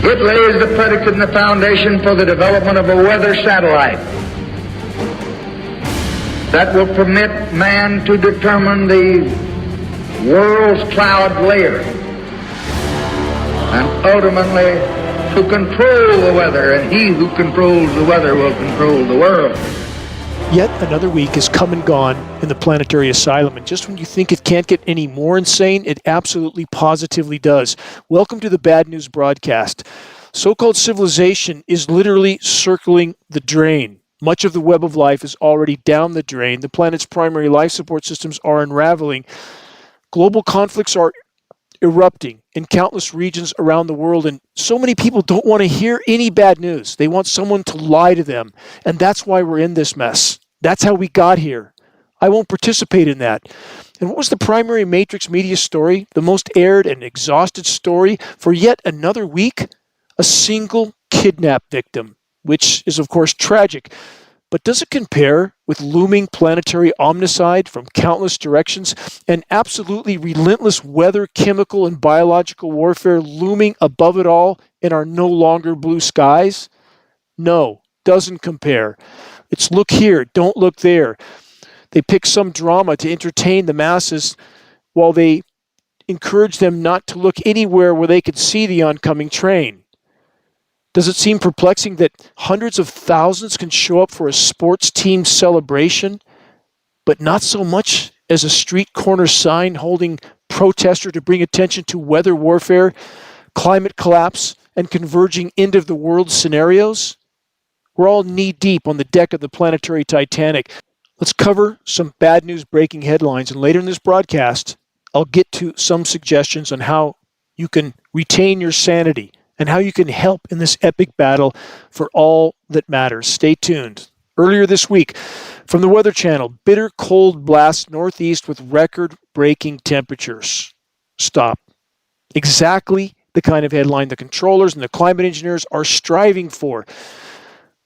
It lays the predicate and the foundation for the development of a weather satellite that will permit man to determine the world's cloud layer and ultimately to control the weather, and he who controls the weather will control the world. Yet another week has come and gone in the planetary asylum, and just when you think it can't get any more insane, it absolutely positively does. Welcome to the Bad News Broadcast. So-called civilization is literally circling the drain. Much of the web of life is already down the drain. The planet's primary life support systems are unraveling. Global conflicts are erupting in countless regions around the world, and so many people don't want to hear any bad news. They want someone to lie to them, and that's why we're in this mess. That's how we got here. I won't participate in that. And what was the primary Matrix media story? The most aired and exhausted story for yet another week? A single kidnap victim, which is of course tragic. But does it compare with looming planetary omnicide from countless directions and absolutely relentless weather, chemical, and biological warfare looming above it all in our no longer blue skies? No, doesn't compare. It's look here, don't look there. They pick some drama to entertain the masses while they encourage them not to look anywhere where they could see the oncoming train. Does it seem perplexing that hundreds of thousands can show up for a sports team celebration, but not so much as a street corner sign holding protester to bring attention to weather warfare, climate collapse, and converging end-of-the-world scenarios? We're all knee-deep on the deck of the planetary Titanic. Let's cover some bad news breaking headlines, and later in this broadcast, I'll get to some suggestions on how you can retain your sanity and how you can help in this epic battle for all that matters. Stay tuned. Earlier this week, from the Weather Channel, bitter cold blasts northeast with record-breaking temperatures. Stop. Exactly the kind of headline the controllers and the climate engineers are striving for.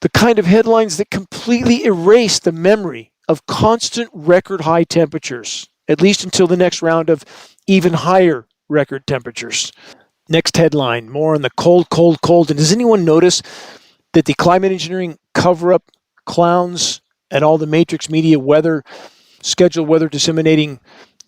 The kind of headlines that completely erase the memory of constant record-high temperatures, at least until the next round of even higher record temperatures. Next headline, more on the cold. And does anyone notice that the climate engineering cover-up clowns and all the Matrix media scheduled weather disseminating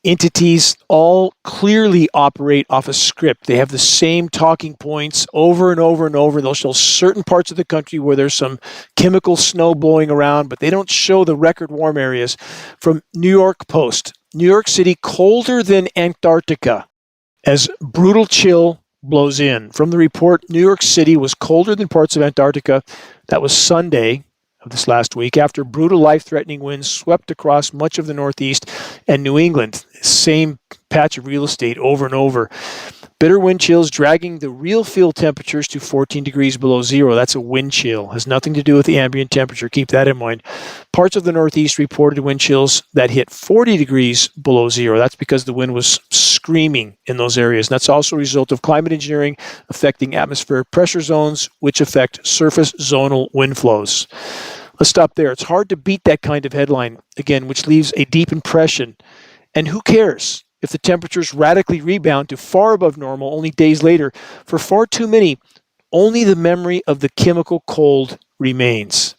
entities all clearly operate off a script? They have the same talking points over and over and over. They'll show certain parts of the country where there's some chemical snow blowing around, but they don't show the record warm areas. From New York Post, New York City colder than Antarctica as brutal chill blows in. From the report, New York City was colder than parts of Antarctica. That was Sunday of this last week after brutal life-threatening winds swept across much of the Northeast and New England. Same patch of real estate over and over. Bitter wind chills dragging the real field temperatures to 14 degrees below zero. That's a wind chill. Has nothing to do with the ambient temperature. Keep that in mind. Parts of the Northeast reported wind chills that hit 40 degrees below zero. That's because the wind was screaming in those areas. And that's also a result of climate engineering affecting atmospheric pressure zones, which affect surface zonal wind flows. Let's stop there. It's hard to beat that kind of headline, again, which leaves a deep impression. And who cares if the temperatures radically rebound to far above normal only days later? For far too many, only the memory of the chemical cold remains.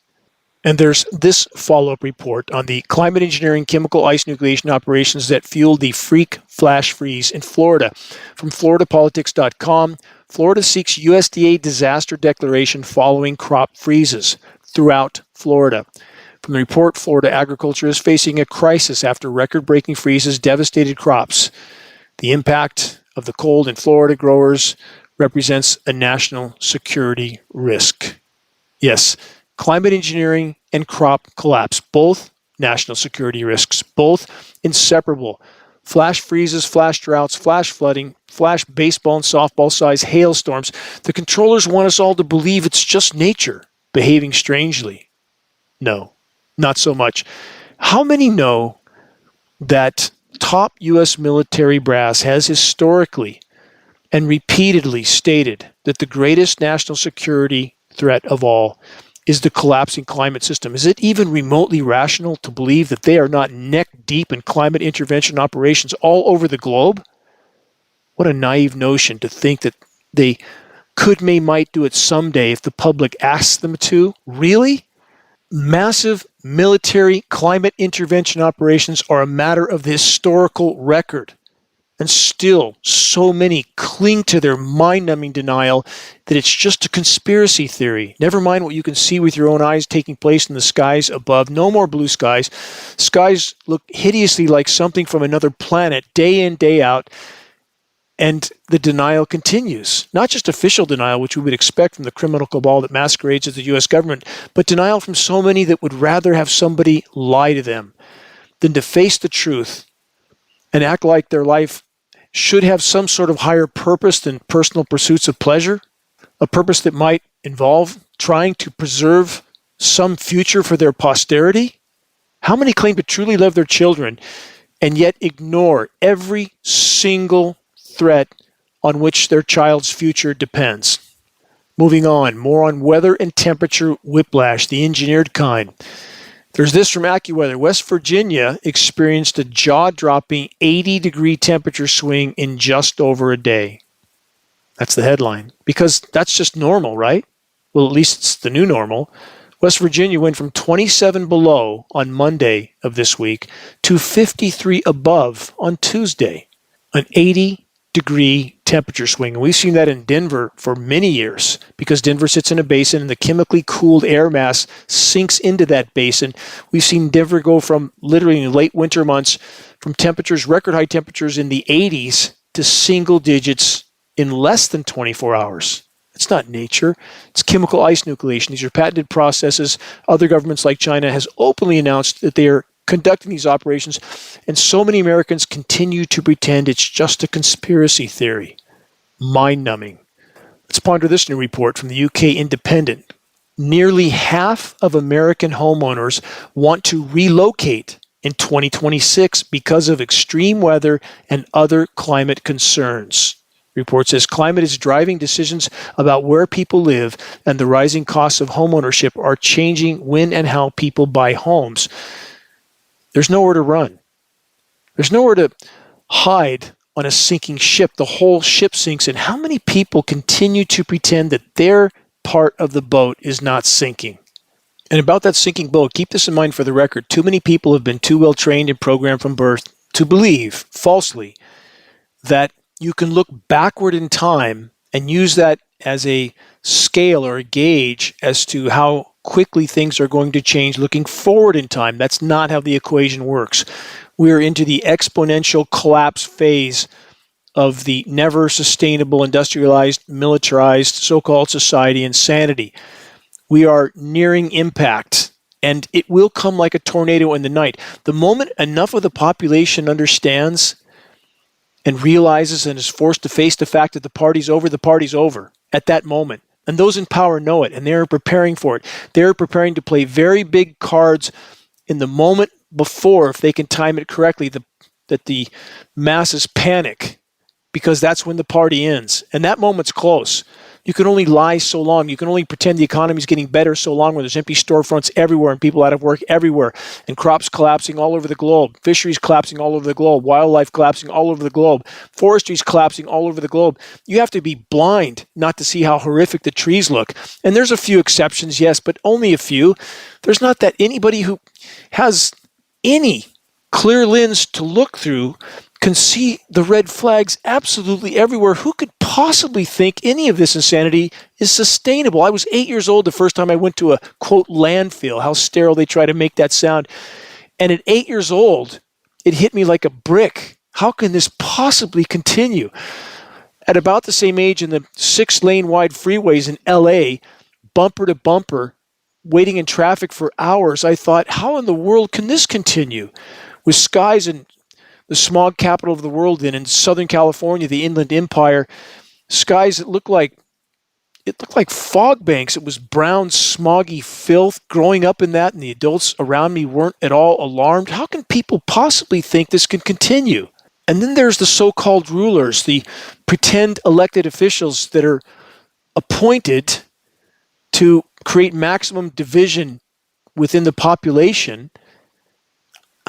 And there's this follow-up report on the climate engineering chemical ice nucleation operations that fueled the freak flash freeze in Florida. From FloridaPolitics.com, Florida seeks USDA disaster declaration following crop freezes throughout Florida. From the report, Florida agriculture is facing a crisis after record-breaking freezes devastated crops. The impact of the cold in Florida growers represents a national security risk. Yes, climate engineering and crop collapse, both national security risks, both inseparable. Flash freezes, flash droughts, flash flooding, flash baseball and softball size hailstorms. The controllers want us all to believe it's just nature behaving strangely. No, not so much. How many know that top U.S. military brass has historically and repeatedly stated that the greatest national security threat of all is the collapsing climate system? Is it even remotely rational to believe that they are not neck deep in climate intervention operations all over the globe? What a naive notion to think that they could, may, might do it someday if the public asks them to. Really? Massive military climate intervention operations are a matter of the historical record. And still, so many cling to their mind-numbing denial that it's just a conspiracy theory. Never mind what you can see with your own eyes taking place in the skies above. No more blue skies. Skies look hideously like something from another planet, day in, day out. And the denial continues. Not just official denial, which we would expect from the criminal cabal that masquerades as the U.S. government, but denial from so many that would rather have somebody lie to them than to face the truth and act like their life should have some sort of higher purpose than personal pursuits of pleasure, a purpose that might involve trying to preserve some future for their posterity. How many claim to truly love their children and yet ignore every single threat on which their child's future depends? Moving on, more on weather and temperature whiplash, the engineered kind. There's this from AccuWeather. West Virginia experienced a jaw-dropping 80-degree temperature swing in just over a day. That's the headline. Because that's just normal, right? Well, at least it's the new normal. West Virginia went from 27 below on Monday of this week to 53 above on Tuesday. An 80-degree temperature swing. And we've seen that in Denver for many years because Denver sits in a basin and the chemically cooled air mass sinks into that basin. We've seen Denver go from literally in late winter months from temperatures, record high temperatures in the 80s to single digits in less than 24 hours. It's not nature. It's chemical ice nucleation. These are patented processes. Other governments like China has openly announced that they are conducting these operations, and so many Americans continue to pretend it's just a conspiracy theory. Mind-numbing. Let's ponder this new report from the UK Independent. Nearly half of American homeowners want to relocate in 2026 because of extreme weather and other climate concerns. The report says climate is driving decisions about where people live, and the rising costs of homeownership are changing when and how people buy homes. There's nowhere to run. There's nowhere to hide on a sinking ship. The whole ship sinks, and how many people continue to pretend that their part of the boat is not sinking? And about that sinking boat, keep this in mind for the record. Too many people have been too well trained and programmed from birth to believe, falsely, that you can look backward in time and use that as a scale or a gauge as to how quickly things are going to change looking forward in time. That's not how the equation works. We're into the exponential collapse phase of the never sustainable, industrialized, militarized, so-called society insanity. We are nearing impact, and it will come like a tornado in the night. The moment enough of the population understands and realizes and is forced to face the fact that the party's over at that moment. And those in power know it, and they're preparing for it. They're preparing to play very big cards in the moment before, if they can time it correctly, that the masses panic, because that's when the party ends. And that moment's close. You can only lie so long. You can only pretend the economy's getting better so long when there's empty storefronts everywhere and people out of work everywhere, and crops collapsing all over the globe, fisheries collapsing all over the globe, wildlife collapsing all over the globe, forestries collapsing all over the globe. You have to be blind not to see how horrific the trees look. And there's a few exceptions, yes, but only a few. There's not that anybody who has any clear lens to look through can see the red flags absolutely everywhere. Who could possibly think any of this insanity is sustainable? I was 8 years old the first time I went to a, quote, landfill. How sterile they try to make that sound. And at 8 years old, it hit me like a brick. How can this possibly continue? At about the same age, in the 6-lane wide freeways in LA, bumper to bumper, waiting in traffic for hours, I thought, how in the world can this continue? With skies in the smog capital of the world in Southern California, the Inland Empire, skies that looked like fog banks. It was brown, smoggy filth growing up in that, and the adults around me weren't at all alarmed. How can people possibly think this can continue? And then there's the so-called rulers, the pretend elected officials that are appointed to create maximum division within the population.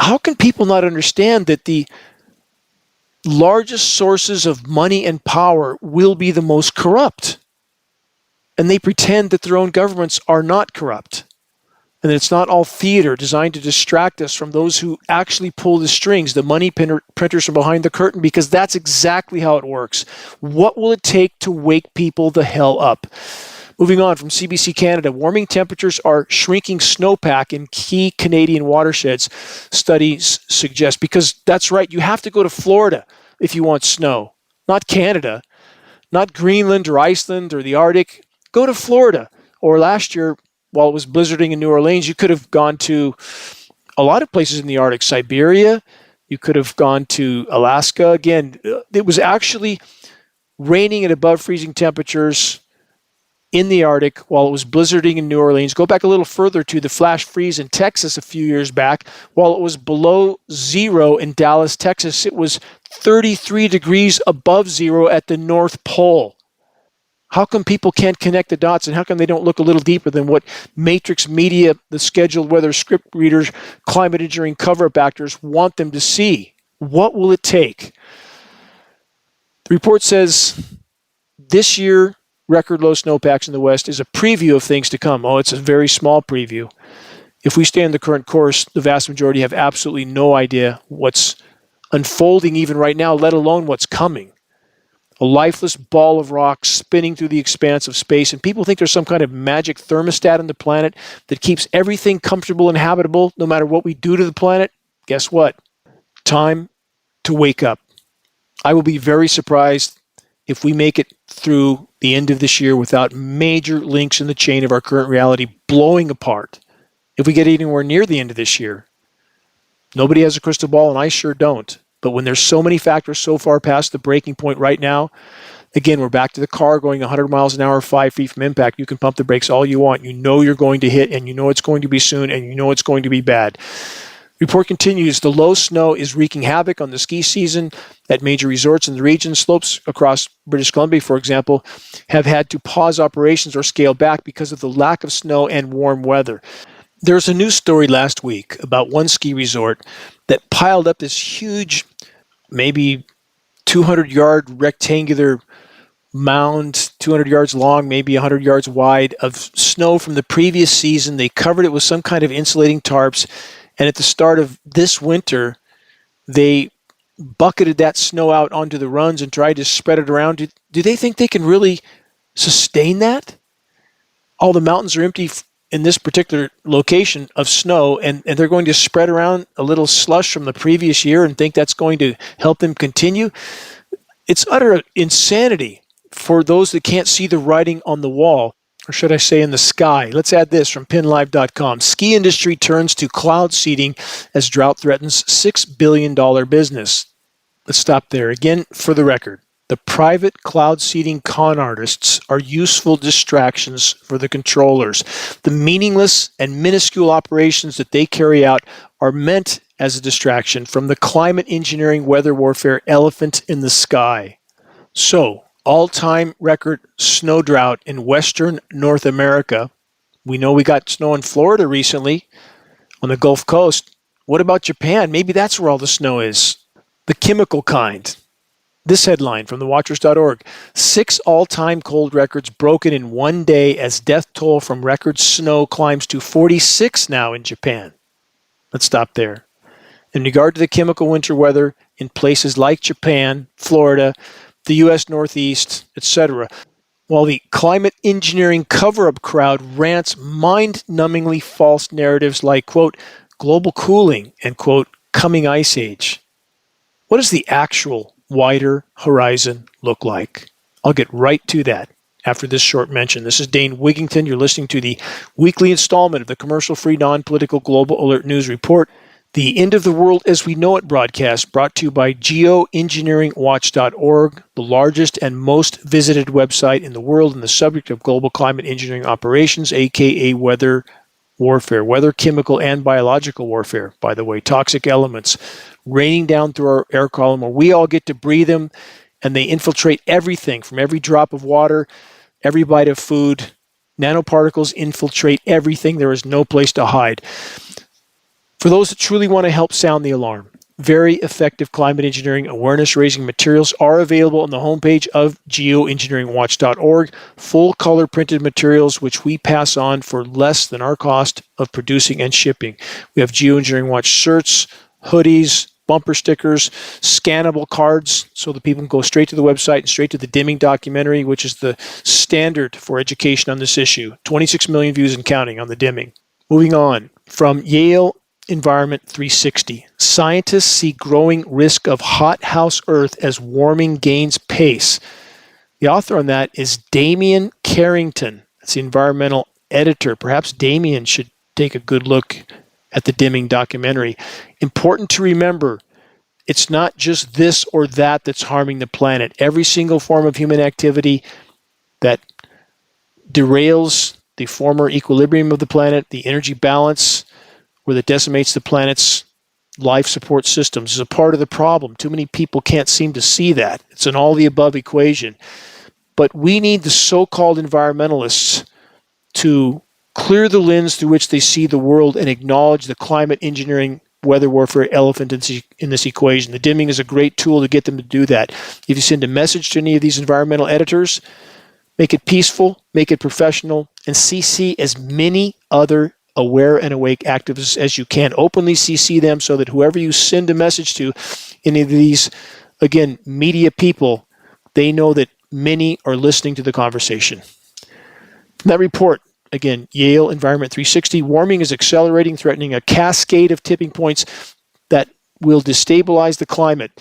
How can people not understand that the largest sources of money and power will be the most corrupt? and they pretend that their own governments are not corrupt, and that it's not all theater designed to distract us from those who actually pull the strings, the money printers from behind the curtain, because that's exactly how it works. What will it take to wake people the hell up? Moving on from CBC Canada, warming temperatures are shrinking snowpack in key Canadian watersheds, studies suggest. Because that's right, you have to go to Florida if you want snow, not Canada, not Greenland or Iceland or the Arctic. Go to Florida. Or last year, while it was blizzarding in New Orleans, you could have gone to a lot of places in the Arctic, Siberia. You could have gone to Alaska. Again, it was actually raining at above freezing temperatures in the Arctic while it was blizzarding in New Orleans. Go back a little further to the flash freeze in Texas a few years back. While it was below zero in Dallas, Texas, it was 33 degrees above zero at the North Pole. How come people can't connect the dots, and how come they don't look a little deeper than what Matrix Media, the scheduled weather script readers, climate engineering cover-up actors want them to see? What will it take? The report says this year, record low snowpacks in the West is a preview of things to come. Oh, it's a very small preview. If we stay on the current course, the vast majority have absolutely no idea what's unfolding even right now, let alone what's coming. A lifeless ball of rock spinning through the expanse of space, and people think there's some kind of magic thermostat on the planet that keeps everything comfortable and habitable no matter what we do to the planet. Guess what? Time to wake up. I will be very surprised if we make it through the end of this year without major links in the chain of our current reality blowing apart. If we get anywhere near the end of this year, nobody has a crystal ball, and I sure don't. But when there's so many factors so far past the breaking point right now, again, we're back to the car going 100 miles an hour, 5 feet from impact. You can pump the brakes all you want. You know you're going to hit, and you know it's going to be soon, and you know it's going to be bad. Report continues, the low snow is wreaking havoc on the ski season at major resorts in the region. Slopes across British Columbia, for example, have had to pause operations or scale back because of the lack of snow and warm weather. There's a news story last week about one ski resort that piled up this huge, maybe 200-yard rectangular mound, 200 yards long, maybe 100 yards wide, of snow from the previous season. They covered it with some kind of insulating tarps. And at the start of this winter, they bucketed that snow out onto the runs and tried to spread it around. Do they think they can really sustain that? All the mountains are empty in this particular location of snow, and they're going to spread around a little slush from the previous year and think that's going to help them continue? It's utter insanity for those that can't see the writing on the wall. Or should I say in the sky? Let's add this from pinlive.com. Ski industry turns to cloud seeding as drought threatens $6 billion business. Let's stop there. Again, for the record, the private cloud seeding con artists are useful distractions for the controllers. The meaningless and minuscule operations that they carry out are meant as a distraction from the climate engineering weather warfare elephant in the sky. So, all-time record snow drought in Western North America. We know we got snow in Florida recently on the Gulf Coast. What about Japan? Maybe that's where all the snow is. The chemical kind. This headline from thewatchers.org. 6 all-time cold records broken in one day as death toll from record snow climbs to 46 now in Japan. Let's stop there. In regard to the chemical winter weather in places like Japan, Florida, the U.S. Northeast, etc., while the climate engineering cover-up crowd rants mind-numbingly false narratives like, quote, global cooling and, quote, coming ice age. What does the actual wider horizon look like? I'll get right to that after this short mention. This is Dane Wigington. You're listening to the weekly installment of the commercial-free, non-political Global Alert News Report. The End of the World as We Know It broadcast brought to you by Geoengineeringwatch.org, the largest and most visited website in the world in the subject of global climate engineering operations, aka weather warfare, weather, chemical, and biological warfare, by the way, toxic elements raining down through our air column where we all get to breathe them, and they infiltrate everything from every drop of water, every bite of food. Nanoparticles infiltrate everything. There is no place to hide. For those that truly want to help sound the alarm, very effective climate engineering awareness-raising materials are available on the homepage of geoengineeringwatch.org. Full color printed materials which we pass on for less than our cost of producing and shipping. We have Geoengineering Watch shirts, hoodies, bumper stickers, scannable cards so that people can go straight to the website and straight to the dimming documentary, which is the standard for education on this issue. 26 million views and counting on the dimming. Moving on, from Yale Environment 360. Scientists see growing risk of hothouse Earth as warming gains pace. The author on that is Damian Carrington. That's the environmental editor. Perhaps Damian should take a good look at the dimming documentary. Important to remember, it's not just this or that that's harming the planet. Every single form of human activity that derails the former equilibrium of the planet, the energy balance, where that decimates the planet's life support systems, is a part of the problem. Too many people can't seem to see that. It's an all-the-above equation. But we need the so-called environmentalists to clear the lens through which they see the world and acknowledge the climate engineering weather warfare elephant in this equation. The dimming is a great tool to get them to do that. If you send a message to any of these environmental editors, make it peaceful, make it professional, and CC as many other aware and awake activists as you can. Openly CC them so that whoever you send a message to, any of these, again, media people, they know that many are listening to the conversation. From that report, again, Yale Environment 360, warming is accelerating, threatening a cascade of tipping points that will destabilize the climate.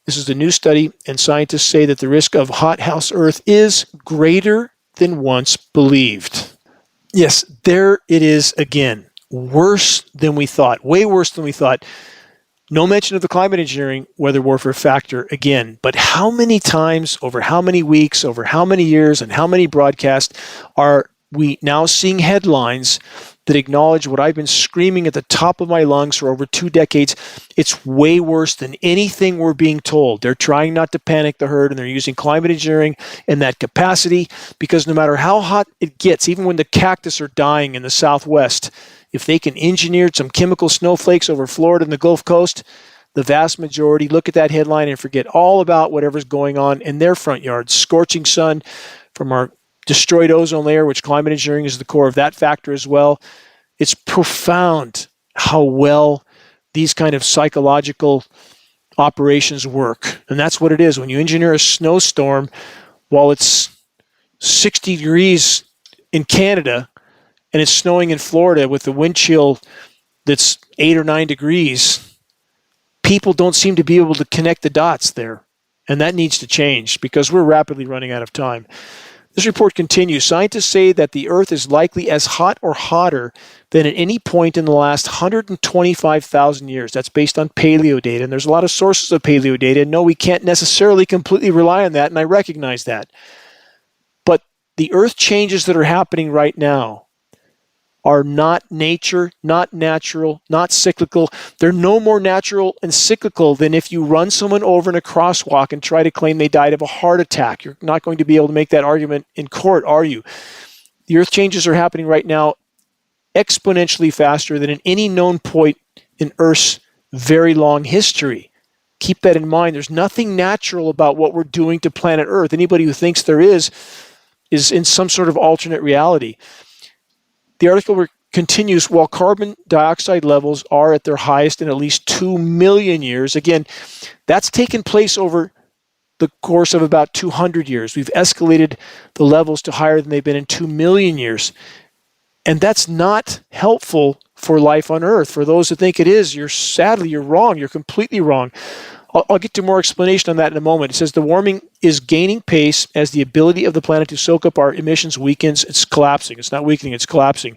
This is a new study, and scientists say that the risk of hothouse Earth is greater than once believed. Yes, there it is again. Worse than we thought. Way worse than we thought. No mention of the climate engineering weather warfare factor again. But how many times, over how many weeks, over how many years, and how many broadcasts are we now seeing headlines that acknowledge what I've been screaming at the top of my lungs for over 2 decades? It's way worse than anything we're being told. They're trying not to panic the herd, and they're using climate engineering in that capacity, because no matter how hot it gets, even when the cactus are dying in the Southwest, if they can engineer some chemical snowflakes over Florida and the Gulf Coast, the vast majority look at that headline and forget all about whatever's going on in their front yards. Scorching sun from our destroyed ozone layer, which climate engineering is the core of that factor as well. It's profound how well these kind of psychological operations work. And that's what it is. When you engineer a snowstorm while it's 60 degrees in Canada and it's snowing in Florida with the wind chill that's 8 or 9 degrees, people don't seem to be able to connect the dots there. And that needs to change because we're rapidly running out of time. This report continues. Scientists say that the Earth is likely as hot or hotter than at any point in the last 125,000 years. That's based on paleo data, and there's a lot of sources of paleo data. And no, we can't necessarily completely rely on that, and I recognize that. But the Earth changes that are happening right now are not nature, not natural, not cyclical. They're no more natural and cyclical than if you run someone over in a crosswalk and try to claim they died of a heart attack. You're not going to be able to make that argument in court, are you? The Earth changes are happening right now exponentially faster than at any known point in Earth's very long history. Keep that in mind. There's nothing natural about what we're doing to planet Earth. Anybody who thinks there is in some sort of alternate reality. The article continues, while carbon dioxide levels are at their highest in at least 2 million years. Again, that's taken place over the course of about 200 years. We've escalated the levels to higher than they've been in 2 million years. And that's not helpful for life on Earth. For those who think it is, you're wrong. You're completely wrong. I'll get to more explanation on that in a moment. It says the warming is gaining pace as the ability of the planet to soak up our emissions weakens. It's collapsing. It's not weakening, it's collapsing.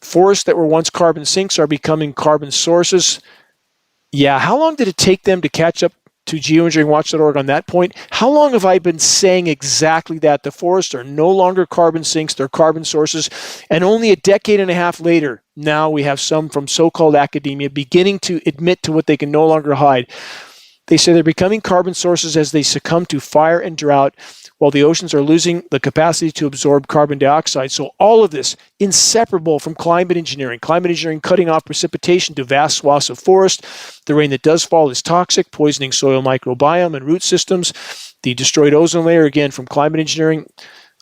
Forests that were once carbon sinks are becoming carbon sources. Yeah, how long did it take them to catch up to geoengineeringwatch.org on that point? How long have I been saying exactly that? The forests are no longer carbon sinks, they're carbon sources. And only a decade and a half later, now we have some from so-called academia beginning to admit to what they can no longer hide. They say they're becoming carbon sources as they succumb to fire and drought, while the oceans are losing the capacity to absorb carbon dioxide. So all of this inseparable from climate engineering. Climate engineering cutting off precipitation to vast swaths of forest. The rain that does fall is toxic, poisoning soil microbiome and root systems. The destroyed ozone layer, again, from climate engineering,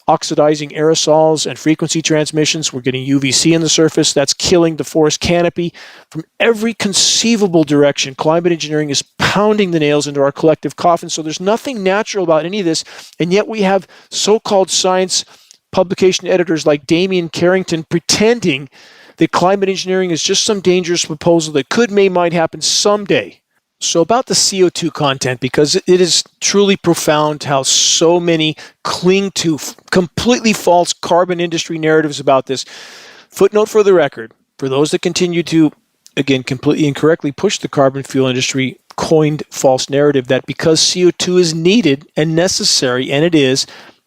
oxidizing aerosols and frequency transmissions. We're getting UVC in the surface. That's killing the forest canopy. From every conceivable direction, climate engineering is pounding the nails into our collective coffin. So there's nothing natural about any of this. And yet we have so-called science publication editors like Damian Carrington pretending that climate engineering is just some dangerous proposal that could, may, might happen someday. So about the CO2 content, because it is truly profound how so many cling to completely false carbon industry narratives about this. Footnote for the record, for those that continue to, again, completely incorrectly push the carbon fuel industry coined false narrative that because CO2 is needed and necessary, and it is,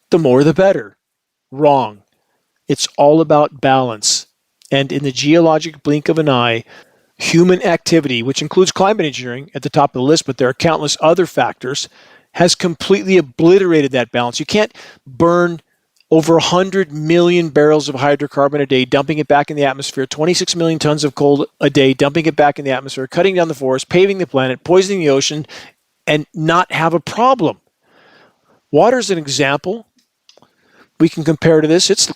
the more the better. Wrong. It's all about balance. And in the geologic blink of an eye, human activity, which includes climate engineering at the top of the list, but there are countless other factors, has completely obliterated that balance. You can't burn over 100 million barrels of hydrocarbon a day, dumping it back in the atmosphere, 26 million tons of coal a day, dumping it back in the atmosphere, cutting down the forest, paving the planet, poisoning the ocean, and not have a problem. Water is an example. We can compare to this. It's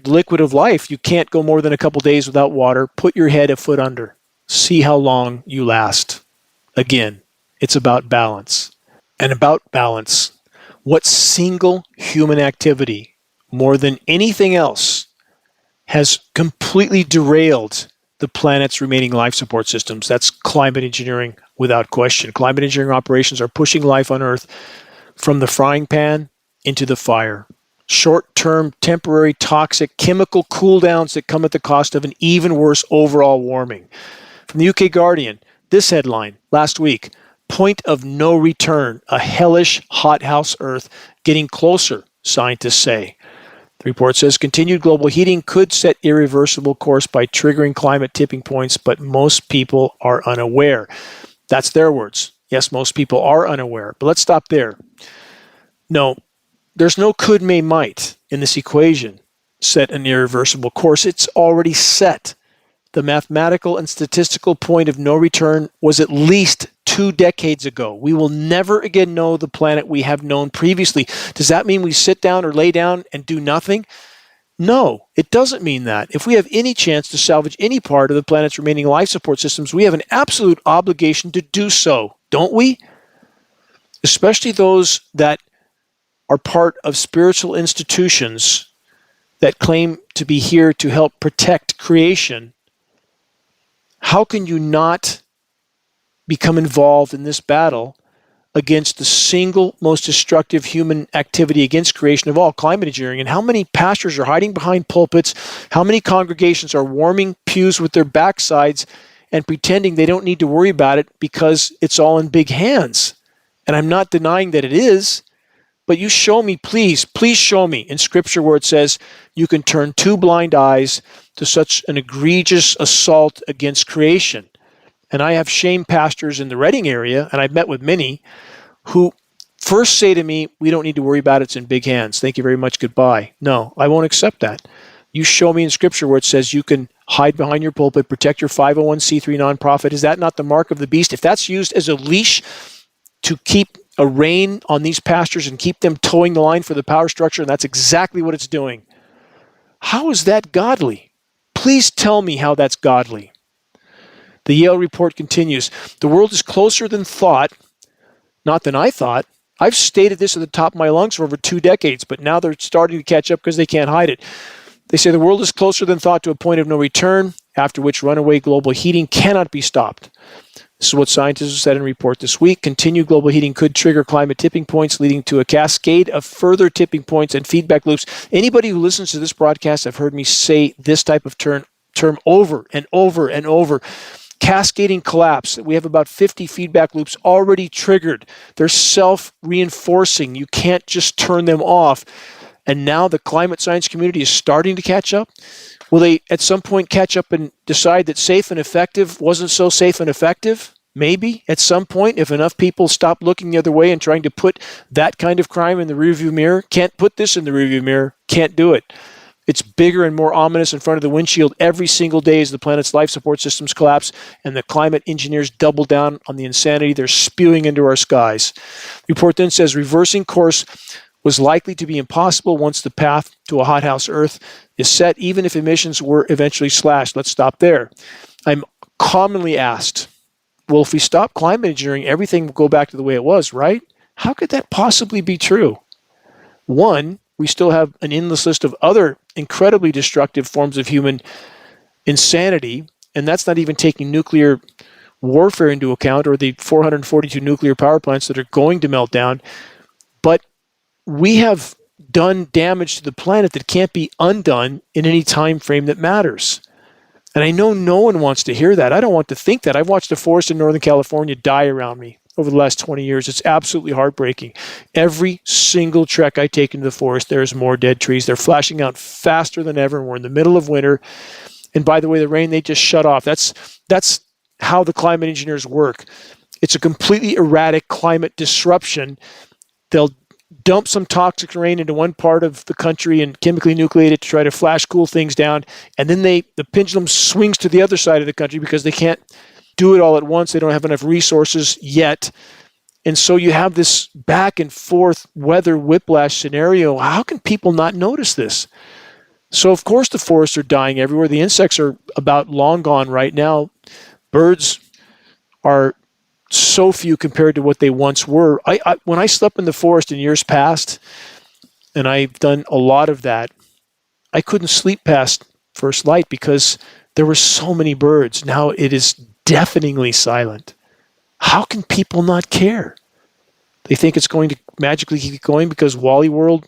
the liquid of life. You can't go more than a couple days without water. Put your head a foot under. See how long you last. Again, it's about balance. And about balance, what single human activity, more than anything else, has completely derailed the planet's remaining life support systems? That's climate engineering without question. Climate engineering operations are pushing life on Earth from the frying pan into the fire. Short-term, temporary, toxic, chemical cooldowns that come at the cost of an even worse overall warming. From the UK Guardian, this headline last week, point of no return, a hellish hothouse Earth getting closer, scientists say. The report says continued global heating could set irreversible course by triggering climate tipping points, but most people are unaware. That's their words. Yes, most people are unaware, but let's stop there. No, there's no could, may, might in this equation set an irreversible course. It's already set. The mathematical and statistical point of no return was at least 2 decades ago. We will never again know the planet we have known previously. Does that mean we sit down or lay down and do nothing? No, it doesn't mean that. If we have any chance to salvage any part of the planet's remaining life support systems, we have an absolute obligation to do so, don't we? Especially those that are part of spiritual institutions that claim to be here to help protect creation. How can you not become involved in this battle against the single most destructive human activity against creation of all, climate engineering? And how many pastors are hiding behind pulpits? How many congregations are warming pews with their backsides and pretending they don't need to worry about it because it's all in big hands? And I'm not denying that it is, but you show me, please show me in Scripture where it says you can turn 2 blind eyes to such an egregious assault against creation. And I have shame pastors in the Reading area, and I've met with many, who first say to me, we don't need to worry about it, it's in big hands. Thank you very much, goodbye. No, I won't accept that. You show me in Scripture where it says you can hide behind your pulpit, protect your 501c3 nonprofit. Is that not the mark of the beast? If that's used as a leash to keep a rein on these pastors and keep them towing the line for the power structure, and that's exactly what it's doing, how is that godly? Please tell me how that's godly. The Yale report continues, the world is closer than thought, not than I thought. I've stated this at the top of my lungs for over 2 decades, but now they're starting to catch up because they can't hide it. They say the world is closer than thought to a point of no return, after which runaway global heating cannot be stopped. This is what scientists said in a report this week. Continued global heating could trigger climate tipping points, leading to a cascade of further tipping points and feedback loops. Anybody who listens to this broadcast have heard me say this type of term over and over and over. Cascading collapse. We have about 50 feedback loops already triggered. They're self-reinforcing. You can't just turn them off. And now the climate science community is starting to catch up. Will they at some point catch up and decide that safe and effective wasn't so safe and effective? Maybe at some point, if enough people stop looking the other way and trying to put that kind of crime in the rearview mirror, can't put this in the rearview mirror, can't do it. It's bigger and more ominous in front of the windshield every single day as the planet's life support systems collapse and the climate engineers double down on the insanity they're spewing into our skies. The report then says reversing course was likely to be impossible once the path to a hothouse Earth is set, even if emissions were eventually slashed. Let's stop there. I'm commonly asked, well, if we stop climate engineering, everything will go back to the way it was, right? How could that possibly be true? One, we still have an endless list of other incredibly destructive forms of human insanity, and that's not even taking nuclear warfare into account or the 442 nuclear power plants that are going to melt down. But we have done damage to the planet that can't be undone in any time frame that matters. And I know no one wants to hear that. I don't want to think that. I've watched a forest in Northern California die around me over the last 20 years. It's absolutely heartbreaking. Every single trek I take into the forest, there's more dead trees. They're flashing out faster than ever. We're in the middle of winter. And by the way, the rain, they just shut off. That's how the climate engineers work. It's a completely erratic climate disruption. They'll dump some toxic rain into one part of the country and chemically nucleate it to try to flash cool things down. And then the pendulum swings to the other side of the country because they can't do it all at once. They don't have enough resources yet. And so you have this back and forth weather whiplash scenario. How can people not notice this? So of course the forests are dying everywhere. The insects are about long gone right now. Birds are so few compared to what they once were. When I slept in the forest in years past, and I've done a lot of that, I couldn't sleep past first light because there were so many birds. Now it is deafeningly silent. How can people not care? They think it's going to magically keep going because Wally World,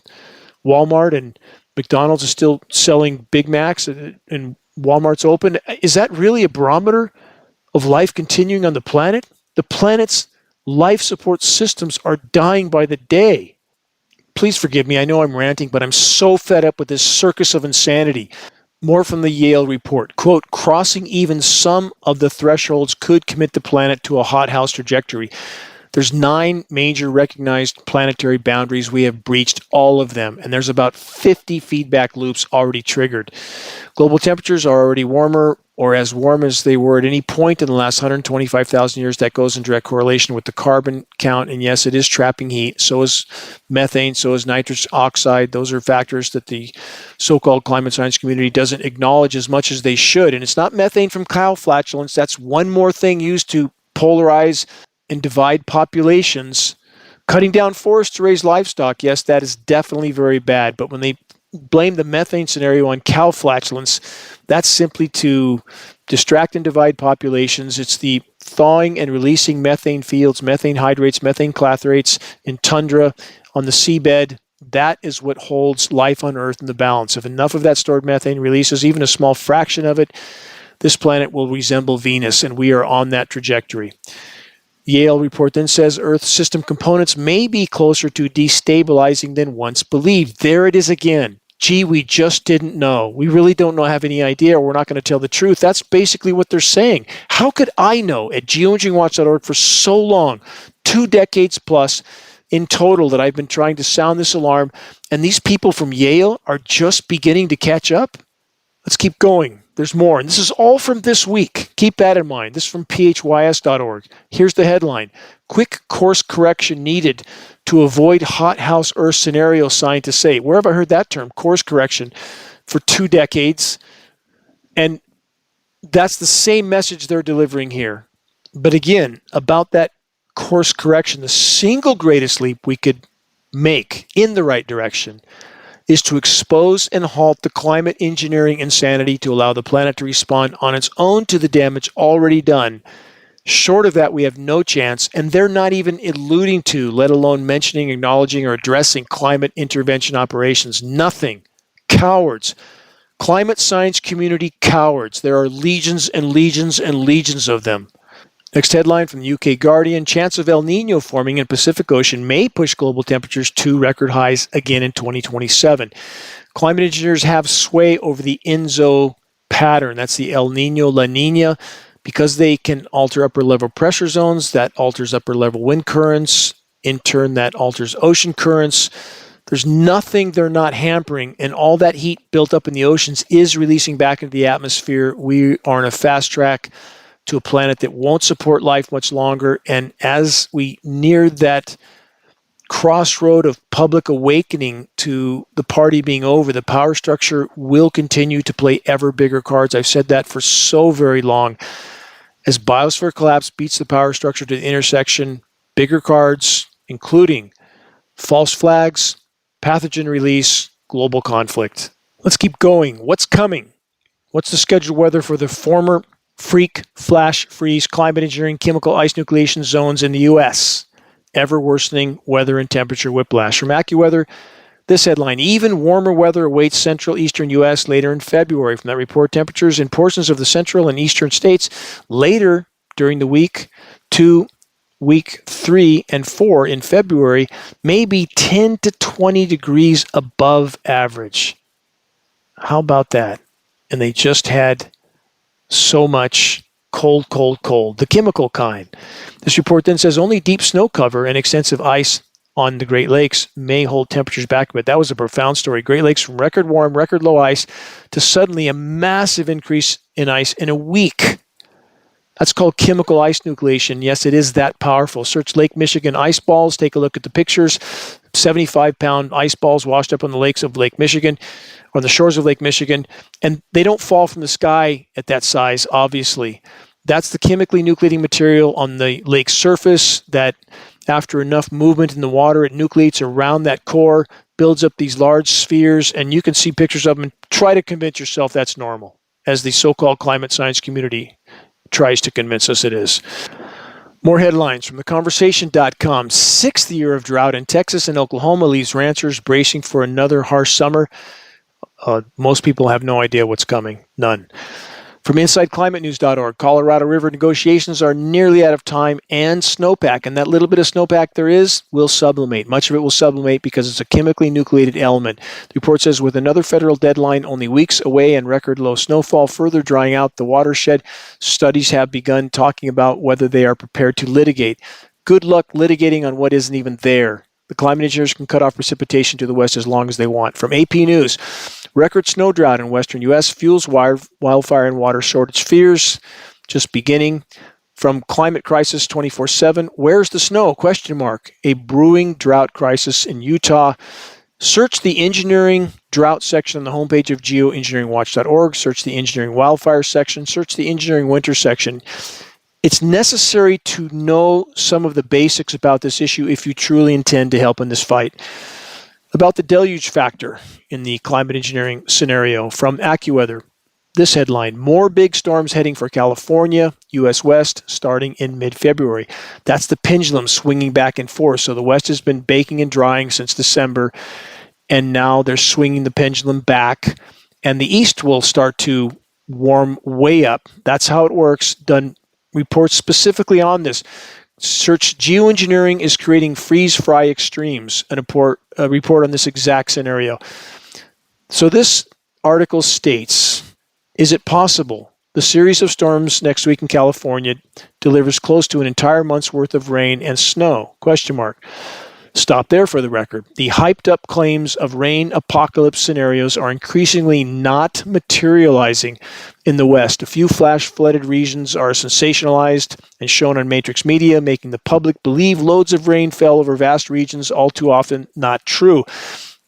Walmart, and McDonald's is still selling Big Macs and Walmart's open. Is that really a barometer of life continuing on the planet? The planet's life support systems are dying by the day. Please forgive me. I know I'm ranting, but I'm so fed up with this circus of insanity. More from the Yale report. Quote, crossing even some of the thresholds could commit the planet to a hothouse trajectory. There's 9 major recognized planetary boundaries. We have breached all of them, and there's about 50 feedback loops already triggered. Global temperatures are already warmer or as warm as they were at any point in the last 125,000 years. That goes in direct correlation with the carbon count, and yes, it is trapping heat. So is methane, so is nitrous oxide. Those are factors that the so-called climate science community doesn't acknowledge as much as they should. And it's not methane from cow flatulence. That's one more thing used to polarize and divide populations. Cutting down forests to raise livestock, yes, that is definitely very bad. But when they blame the methane scenario on cow flatulence, that's simply to distract and divide populations. It's the thawing and releasing methane fields, methane hydrates, methane clathrates in tundra on the seabed. That is what holds life on Earth in the balance. If enough of that stored methane releases, even a small fraction of it, this planet will resemble Venus, and we are on that trajectory. Yale report then says Earth system components may be closer to destabilizing than once believed. There it is again. Gee, we just didn't know. We really don't have any idea, or we're not going to tell the truth. That's basically what they're saying. How could I know at geoengineeringwatch.org for so long, 2 decades plus in total, that I've been trying to sound this alarm, and these people from Yale are just beginning to catch up? Let's keep going. There's more. And this is all from this week. Keep that in mind. This is from phys.org. Here's the headline. Quick course correction needed to avoid hothouse Earth scenario, scientists say. Where have I heard that term? Course correction for 2 decades. And that's the same message they're delivering here. But again, about that course correction, the single greatest leap we could make in the right direction is to expose and halt the climate engineering insanity to allow the planet to respond on its own to the damage already done. Short of that, we have no chance, and they're not even alluding to, let alone mentioning, acknowledging, or addressing climate intervention operations. Nothing. Cowards. Climate science community cowards. There are legions and legions and legions of them. Next headline from the UK Guardian, chance of El Nino forming in Pacific Ocean may push global temperatures to record highs again in 2027. Climate engineers have sway over the ENSO pattern. That's the El Nino, La Nina Because they can alter upper level pressure zones, that alters upper level wind currents. In turn, that alters ocean currents. There's nothing they're not hampering, and all that heat built up in the oceans is releasing back into the atmosphere. We are on a fast track to a planet that won't support life much longer, and as we near that crossroad of public awakening to the party being over, the power structure will continue to play ever bigger cards. I've said that for so very long. As biosphere collapse beats the power structure to the intersection, bigger cards, including false flags, pathogen release, global conflict. Let's keep going. What's coming? What's the scheduled weather for the former freak, flash, freeze, climate engineering, chemical ice nucleation zones in the U.S.? Ever worsening weather and temperature whiplash. From AccuWeather, this headline: even warmer weather awaits central eastern U.S. later in February. From that report, temperatures in portions of the central and eastern states later during the week to week 3 and 4 in February may be 10 to 20 degrees above average. How about that? And they just had so much cold, the chemical kind. This report then says only deep snow cover and extensive ice on the Great Lakes may hold temperatures back a bit. That was a profound story. Great Lakes from record warm, record low ice to suddenly a massive increase in ice in a week. That's called chemical ice nucleation. Yes, it is that powerful. Search Lake Michigan ice balls. Take a look at the pictures. 75-pound ice balls washed up on the lakes of Lake Michigan, on the shores of Lake Michigan. And they don't fall from the sky at that size, obviously. That's the chemically nucleating material on the lake surface that, after enough movement in the water, it nucleates around that core, builds up these large spheres, and you can see pictures of them and try to convince yourself that's normal, as the so-called climate science community tries to convince us it is. More headlines from theconversation.com. 6th year of drought in Texas and Oklahoma leaves ranchers bracing for another harsh summer. Most people have no idea what's coming. None. From InsideClimateNews.org, Colorado River negotiations are nearly out of time and snowpack, and that little bit of snowpack there is will sublimate. Much of it will sublimate because it's a chemically nucleated element. The report says with another federal deadline only weeks away and record low snowfall further drying out the watershed, studies have begun talking about whether they are prepared to litigate. Good luck litigating on what isn't even there. The climate engineers can cut off precipitation to the west as long as they want. From AP News, record snow drought in western U.S. fuels wildfire and water shortage fears. Just beginning. From Climate Crisis 24/7, where's the snow? ? A brewing drought crisis in Utah. Search the engineering drought section on the homepage of geoengineeringwatch.org. Search the engineering wildfire section. Search the engineering winter section. It's necessary to know some of the basics about this issue if you truly intend to help in this fight. About the deluge factor in the climate engineering scenario. From AccuWeather, this headline: more big storms heading for California, U.S. West, starting in mid-February. That's the pendulum swinging back and forth. So the West has been baking and drying since December, and now they're swinging the pendulum back, and the East will start to warm way up. That's how it works. Done reports specifically on this. Search Geoengineering is creating freeze-fry extremes, a report on this exact scenario. So this article states, is it possible the series of storms next week in California delivers close to an entire month's worth of rain and snow? ? Stop there for the record. The hyped-up claims of rain apocalypse scenarios are increasingly not materializing in the West. A few flash-flooded regions are sensationalized and shown on Matrix Media, making the public believe loads of rain fell over vast regions, all too often not true.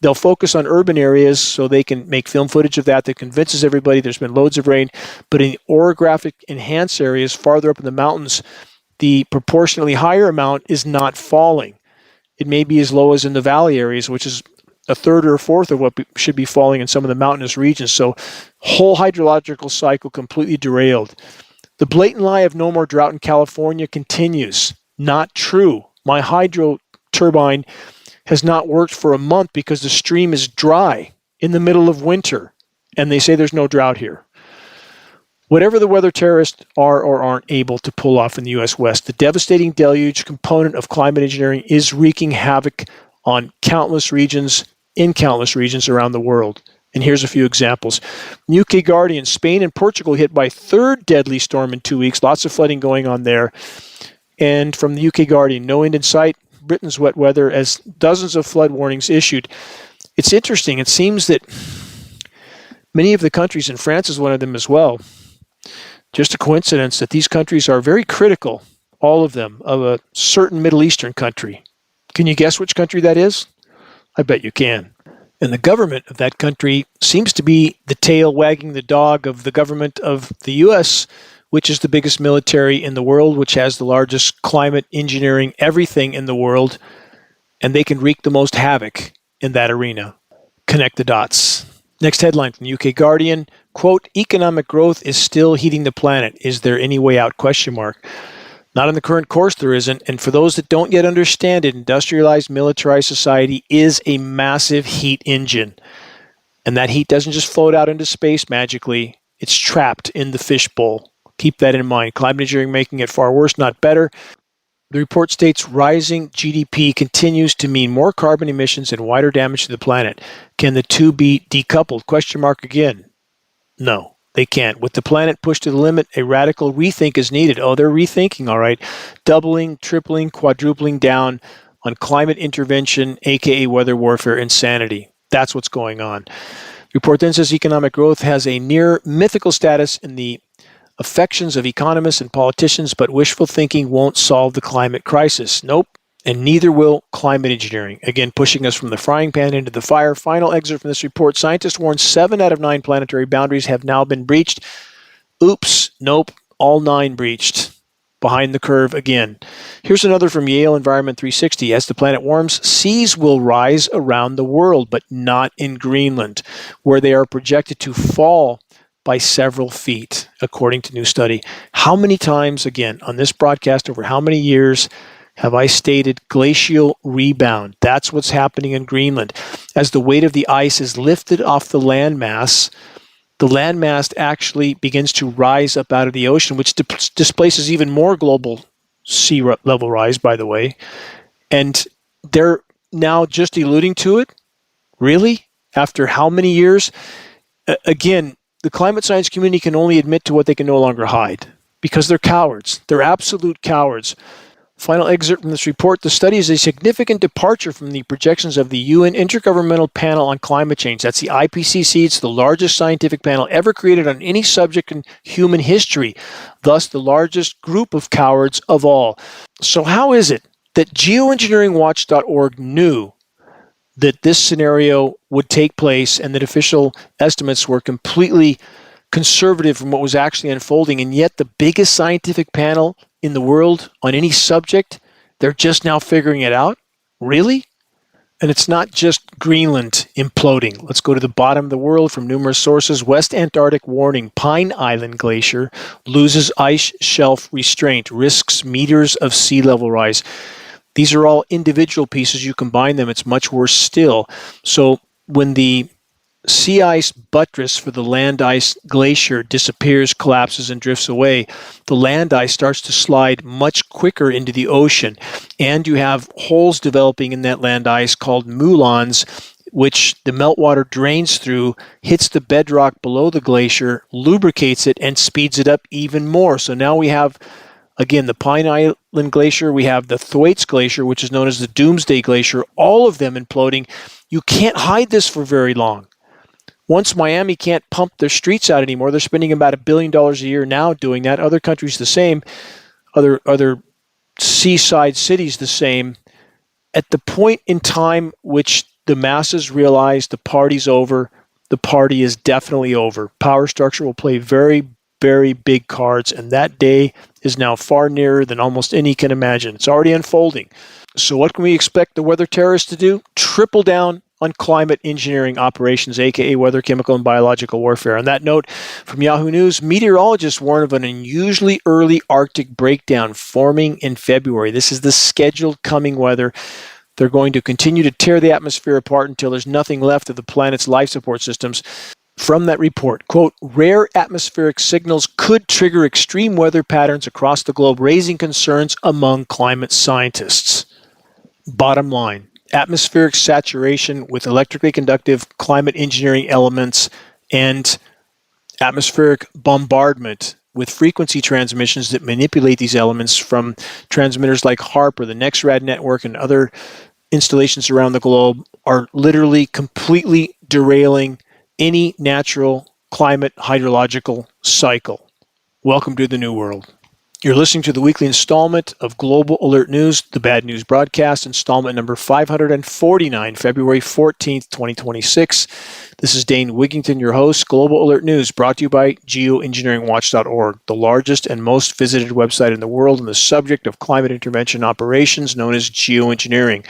They'll focus on urban areas so they can make film footage of that convinces everybody there's been loads of rain. But in orographic enhanced areas farther up in the mountains, the proportionally higher amount is not falling. It may be as low as in the valley areas, which is a third or a fourth of what should be falling in some of the mountainous regions. So whole hydrological cycle completely derailed. The blatant lie of no more drought in California continues. Not true. My hydro turbine has not worked for a month because the stream is dry in the middle of winter, and they say there's no drought here. Whatever the weather terrorists are or aren't able to pull off in the U.S. West, the devastating deluge component of climate engineering is wreaking havoc on countless regions around the world. And here's a few examples. UK Guardian, Spain and Portugal hit by third deadly storm in 2 weeks. Lots of flooding going on there. And from the UK Guardian, no end in sight. Britain's wet weather as dozens of flood warnings issued. It's interesting. It seems that many of the countries, and France is one of them as well, just a coincidence that these countries are very critical, all of them, of a certain Middle Eastern country. Can you guess which country that is? I bet you can. And the government of that country seems to be the tail wagging the dog of the government of the U.S., which is the biggest military in the world, which has the largest climate engineering everything in the world, and they can wreak the most havoc in that arena. Connect the dots. Next headline from the UK Guardian, quote, economic growth is still heating the planet. Is there any way out? Question mark. Not in the current course, there isn't. And for those that don't yet understand it, industrialized, militarized society is a massive heat engine. And that heat doesn't just float out into space magically. It's trapped in the fishbowl. Keep that in mind. Climate engineering making it far worse, not better. The report states rising GDP continues to mean more carbon emissions and wider damage to the planet. Can the two be decoupled? Question mark again. No. They can't. With the planet pushed to the limit, a radical rethink is needed. Oh, they're rethinking, all right. Doubling, tripling, quadrupling down on climate intervention, aka weather warfare insanity. That's what's going on. The report then says economic growth has a near mythical status in the affections of economists and politicians, but wishful thinking won't solve the climate crisis. Nope. And neither will climate engineering. Again, pushing us from the frying pan into the fire. Final excerpt from this report. Scientists warn 7 out of 9 planetary boundaries have now been breached. Oops, nope, all 9 breached. Behind the curve again. Here's another from Yale Environment 360. As the planet warms, seas will rise around the world, but not in Greenland, where they are projected to fall by several feet, according to new study. How many times, again, on this broadcast, over how many years have I stated glacial rebound? That's what's happening in Greenland. As the weight of the ice is lifted off the landmass actually begins to rise up out of the ocean, which displaces even more global sea level rise, by the way. And they're now just alluding to it? Really? After how many years? Again, the climate science community can only admit to what they can no longer hide because they're cowards. They're absolute cowards. Final excerpt from this report. The study is a significant departure from the projections of the UN Intergovernmental Panel on Climate Change. That's the IPCC. It's the largest scientific panel ever created on any subject in human history, thus the largest group of cowards of all. So how is it that geoengineeringwatch.org knew that this scenario would take place and that official estimates were completely conservative from what was actually unfolding, and yet the biggest scientific panel in the world on any subject, they're just now figuring it out? Really? And it's not just Greenland imploding. Let's go to the bottom of the world from numerous sources. West Antarctic warning. Pine Island Glacier loses ice shelf restraint, risks meters of sea level rise. These are all individual pieces. You combine them, it's much worse still. So when the sea ice buttress for the land ice glacier disappears, collapses, and drifts away, the land ice starts to slide much quicker into the ocean. And you have holes developing in that land ice called moulins, which the meltwater drains through, hits the bedrock below the glacier, lubricates it, and speeds it up even more. So now we have, again, the Pine Island Glacier, we have the Thwaites Glacier, which is known as the Doomsday Glacier, all of them imploding. You can't hide this for very long. Once Miami can't pump their streets out anymore, they're spending about $1 billion a year now doing that. Other countries the same, other seaside cities the same. At the point in time which the masses realize the party's over, the party is definitely over. Power structure will play very, very big cards, and that day is now far nearer than almost any can imagine. It's already unfolding. So what can we expect the weather terrorists to do? Triple down on climate engineering operations, aka weather, chemical, and biological warfare. On that note, from Yahoo News, meteorologists warn of an unusually early Arctic breakdown forming in February. This is the scheduled coming weather. They're going to continue to tear the atmosphere apart until there's nothing left of the planet's life support systems. From that report, quote, rare atmospheric signals could trigger extreme weather patterns across the globe, raising concerns among climate scientists. Bottom line, atmospheric saturation with electrically conductive climate engineering elements, and atmospheric bombardment with frequency transmissions that manipulate these elements from transmitters like HARP or the NextRad network and other installations around the globe are literally completely derailing any natural climate hydrological cycle. Welcome to the New World. You're listening to the weekly installment of Global Alert News, the Bad News Broadcast, installment number 549, February 14th, 2026. This is Dane Wigington, your host. Global Alert News, brought to you by Geoengineeringwatch.org, the largest and most visited website in the world on the subject of climate intervention operations known as geoengineering.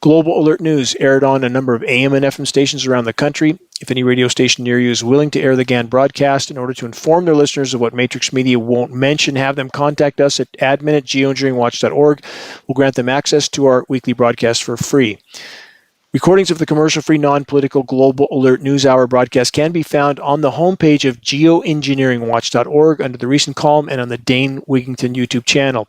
Global Alert News aired on a number of AM and FM stations around the country. If any radio station near you is willing to air the GAN broadcast in order to inform their listeners of what Matrix Media won't mention, have them contact us at admin@geoengineeringwatch.org. We'll grant them access to our weekly broadcast for free. Recordings of the commercial-free, non-political Global Alert News Hour broadcast can be found on the homepage of geoengineeringwatch.org under the recent column and on the Dane Wigington YouTube channel.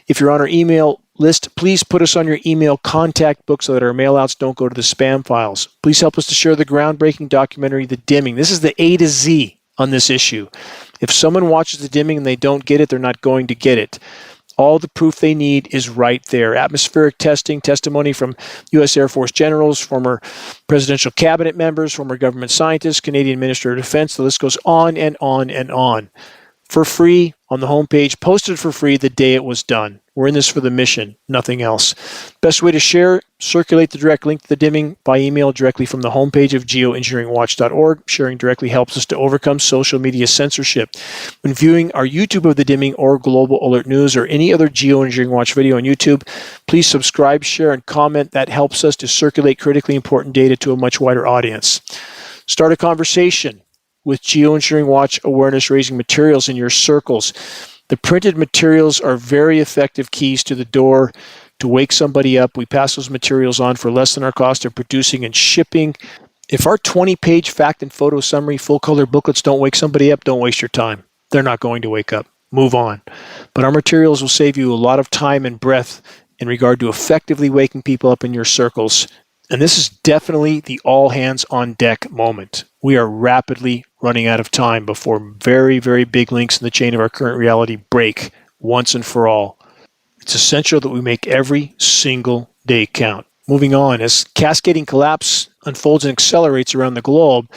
If you're on our email list, please put us on your email contact book so that our mailouts don't go to the spam files. Please help us to share the groundbreaking documentary, The Dimming. This is the A to Z on this issue. If someone watches The Dimming and they don't get it, they're not going to get it. All the proof they need is right there. Atmospheric testing, testimony from U.S. Air Force generals, former presidential cabinet members, former government scientists, Canadian Minister of Defense. The list goes on and on and on. For free on the homepage, posted for free the day it was done. We're in this for the mission, nothing else. Best way to share, circulate the direct link to The Dimming by email directly from the homepage of geoengineeringwatch.org. Sharing directly helps us to overcome social media censorship. When viewing our YouTube of The Dimming or Global Alert News or any other Geoengineering Watch video on YouTube, please subscribe, share, and comment. That helps us to circulate critically important data to a much wider audience. Start a conversation with Geoengineering Watch awareness-raising materials in your circles. The printed materials are very effective keys to the door to wake somebody up. We pass those materials on for less than our cost of producing and shipping. If our 20-page fact and photo summary full-color booklets don't wake somebody up, don't waste your time. They're not going to wake up. Move on. But our materials will save you a lot of time and breath in regard to effectively waking people up in your circles. And this is definitely the all-hands-on-deck moment. We are rapidly running out of time before very, very big links in the chain of our current reality break once and for all. It's essential that we make every single day count. Moving on, as cascading collapse unfolds and accelerates around the globe,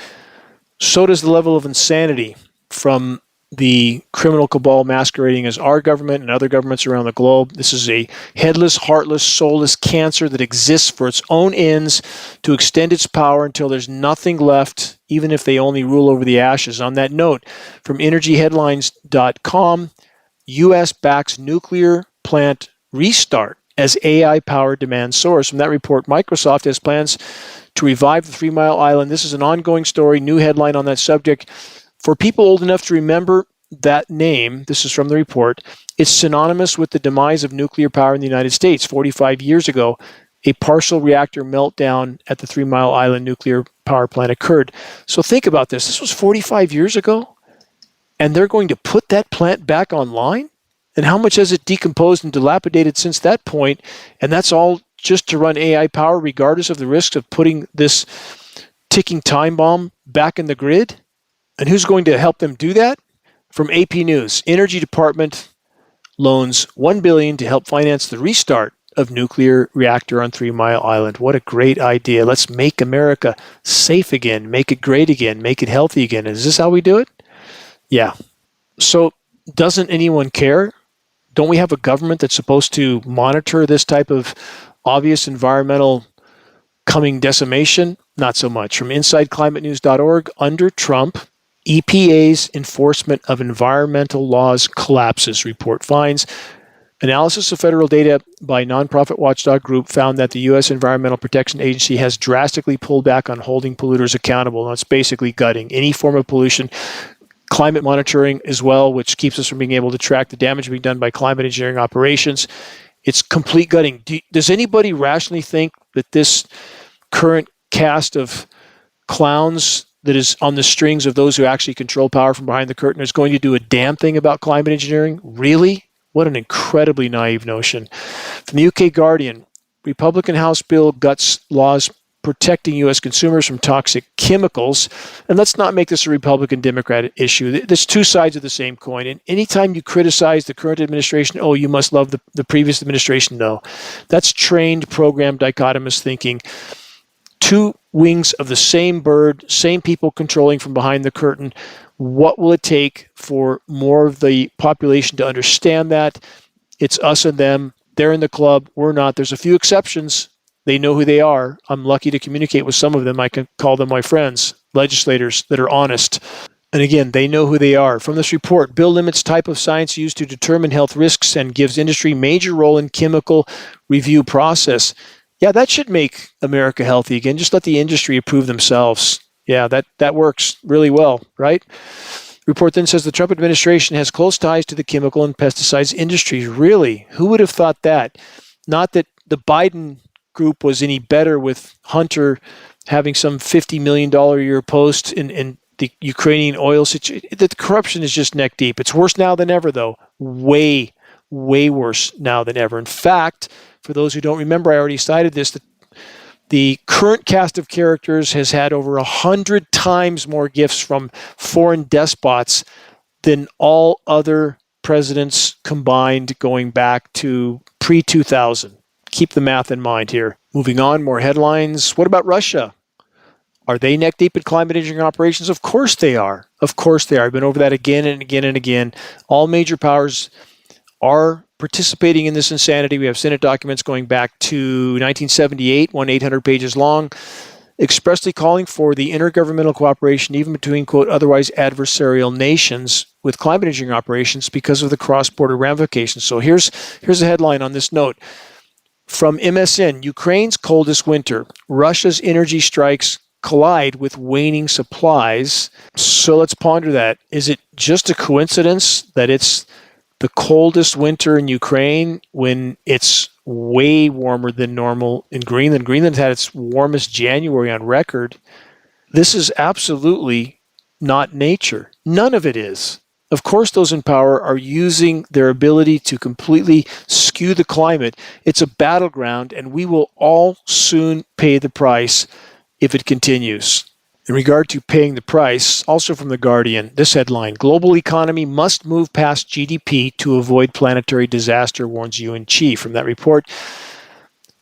so does the level of insanity from the criminal cabal masquerading as our government and other governments around the globe. This is a headless, heartless, soulless cancer that exists for its own ends to extend its power until there's nothing left, even if they only rule over the ashes. On that note, from energyheadlines.com, U.S. backs nuclear plant restart as AI-powered demand source. From that report, Microsoft has plans to revive the 3 Mile Island. This is an ongoing story, new headline on that subject. For people old enough to remember that name, this is from the report, it's synonymous with the demise of nuclear power in the United States. 45 years ago, a partial reactor meltdown at the 3 Mile Island nuclear power plant occurred. So think about this. This was 45 years ago, and they're going to put that plant back online? And how much has it decomposed and dilapidated since that point? And that's all just to run AI power, regardless of the risks of putting this ticking time bomb back in the grid? And who's going to help them do that? From AP News, Energy Department loans $1 billion to help finance the restart of nuclear reactor on 3 Mile Island. What a great idea. Let's make America safe again, make it great again, make it healthy again. Is this how we do it? Yeah. So doesn't anyone care? Don't we have a government that's supposed to monitor this type of obvious environmental coming decimation? Not so much. From InsideClimateNews.org, under Trump, EPA's enforcement of environmental laws collapses, report finds. Analysis of federal data by nonprofit watchdog group found that the U.S. Environmental Protection Agency has drastically pulled back on holding polluters accountable. That's basically gutting any form of pollution. Climate monitoring as well, which keeps us from being able to track the damage being done by climate engineering operations. It's complete gutting. Does anybody rationally think that this current cast of clowns that is on the strings of those who actually control power from behind the curtain is going to do a damn thing about climate engineering? Really? What an incredibly naive notion. From the UK Guardian, Republican House bill guts laws protecting U.S. consumers from toxic chemicals. And let's not make this a Republican-Democrat issue. There's two sides of the same coin. And anytime you criticize the current administration, oh, you must love the previous administration. No. That's trained, programmed, dichotomous thinking. Two wings of the same bird, same people controlling from behind the curtain. What will it take for more of the population to understand that? It's us and them. They're in the club. We're not. There's a few exceptions. They know who they are. I'm lucky to communicate with some of them. I can call them my friends, legislators that are honest. And again, they know who they are. From this report, bill limits type of science used to determine health risks and gives industry major role in chemical review process. Yeah, that should make America healthy again. Just let the industry approve themselves. Yeah, that works really well, right? Report then says the Trump administration has close ties to the chemical and pesticides industries. Really? Who would have thought that? Not that the Biden group was any better with Hunter having some $50 million a year post in the Ukrainian oil situation. The corruption is just neck deep. It's worse now than ever, though. Way, way worse now than ever. In fact, for those who don't remember, I already cited this, the current cast of characters has had over 100 times more gifts from foreign despots than all other presidents combined going back to pre-2000. Keep the math in mind here. Moving on, more headlines. What about Russia? Are they neck deep in climate engineering operations? Of course they are. Of course they are. I've been over that again and again and again. All major powers are participating in this insanity. We have Senate documents going back to 1978, 800 pages long, expressly calling for the intergovernmental cooperation even between, quote, otherwise adversarial nations with climate engineering operations because of the cross-border ramifications. So here's a headline on this note. From MSN, Ukraine's coldest winter. Russia's energy strikes collide with waning supplies. So let's ponder that. Is it just a coincidence that it's the coldest winter in Ukraine when it's way warmer than normal in Greenland? Greenland's had its warmest January on record. This is absolutely not nature. None of it is. Of course, those in power are using their ability to completely skew the climate. It's a battleground, and we will all soon pay the price if it continues. In regard to paying the price, also from The Guardian, this headline, global economy must move past GDP to avoid planetary disaster, warns UN chief. From that report,